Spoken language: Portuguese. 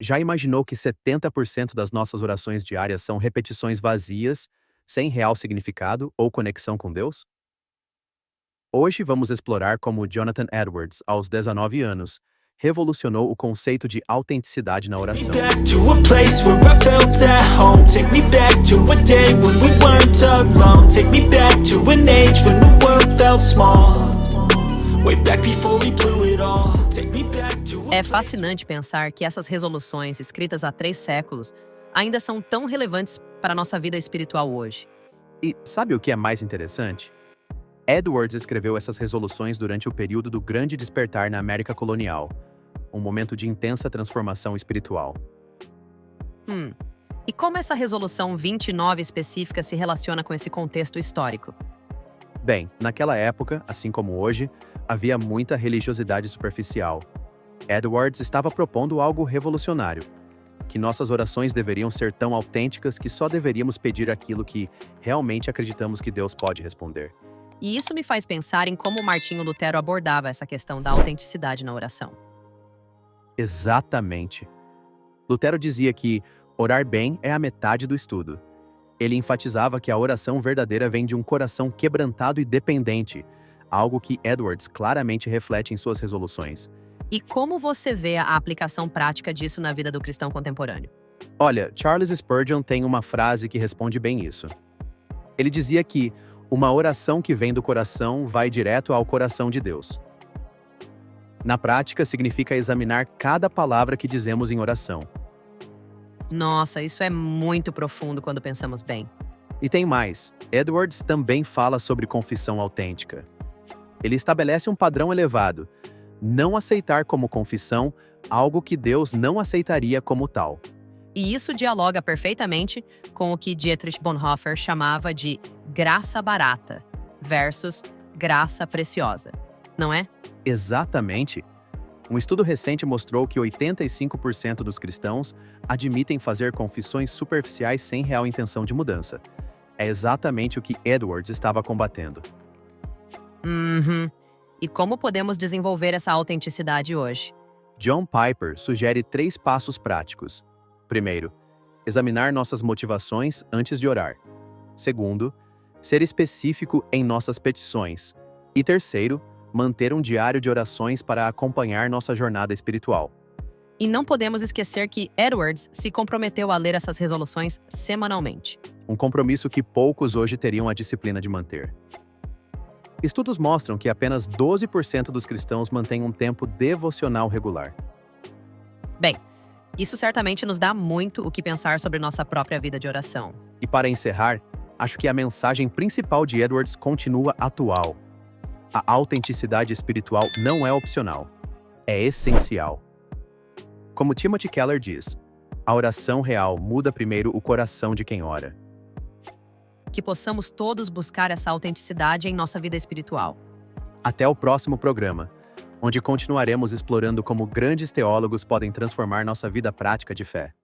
Já imaginou que 70% das nossas orações diárias são repetições vazias, sem real significado ou conexão com Deus? Hoje vamos explorar como Jonathan Edwards, aos 19 anos, revolucionou o conceito de autenticidade na Me oração. back to a place where I felt at home. Take me back to a day when we weren't alone. Take me back to an age when the world felt small. Way back before we blew it all. Take me back to a É fascinante pensar que essas resoluções, escritas há 3 séculos, ainda são tão relevantes para a nossa vida espiritual hoje. E sabe o que é mais interessante? Edwards escreveu essas resoluções durante o período do Grande Despertar na América colonial, um momento de intensa transformação espiritual. E como essa resolução 29 específica se relaciona com esse contexto histórico? Bem, naquela época, assim como hoje, havia muita religiosidade superficial. Edwards estava propondo algo revolucionário, que nossas orações deveriam ser tão autênticas que só deveríamos pedir aquilo que realmente acreditamos que Deus pode responder. E isso me faz pensar em como Martinho Lutero abordava essa questão da autenticidade na oração. Exatamente. Lutero dizia que orar bem é a metade do estudo. Ele enfatizava que a oração verdadeira vem de um coração quebrantado e dependente, algo que Edwards claramente reflete em suas resoluções. E como você vê a aplicação prática disso na vida do cristão contemporâneo? Olha, Charles Spurgeon tem uma frase que responde bem isso. Ele dizia que uma oração que vem do coração vai direto ao coração de Deus. Na prática, significa examinar cada palavra que dizemos em oração. Nossa, isso é muito profundo quando pensamos bem. E tem mais. Edwards também fala sobre confissão autêntica. Ele estabelece um padrão elevado: não aceitar como confissão algo que Deus não aceitaria como tal. E isso dialoga perfeitamente com o que Dietrich Bonhoeffer chamava de graça barata versus graça preciosa, não é? Exatamente. Um estudo recente mostrou que 85% dos cristãos admitem fazer confissões superficiais sem real intenção de mudança. É exatamente o que Edwards estava combatendo. E como podemos desenvolver essa autenticidade hoje? John Piper sugere 3 passos práticos. Primeiro, examinar nossas motivações antes de orar. Segundo, ser específico em nossas petições. E terceiro, manter um diário de orações para acompanhar nossa jornada espiritual. E não podemos esquecer que Edwards se comprometeu a ler essas resoluções semanalmente. Um compromisso que poucos hoje teriam a disciplina de manter. Estudos mostram que apenas 12% dos cristãos mantêm um tempo devocional regular. Bem, isso certamente nos dá muito o que pensar sobre nossa própria vida de oração. E para encerrar, acho que a mensagem principal de Edwards continua atual. A autenticidade espiritual não é opcional, é essencial. Como Timothy Keller diz, a oração real muda primeiro o coração de quem ora. Que possamos todos buscar essa autenticidade em nossa vida espiritual. Até o próximo programa, onde continuaremos explorando como grandes teólogos podem transformar nossa vida prática de fé.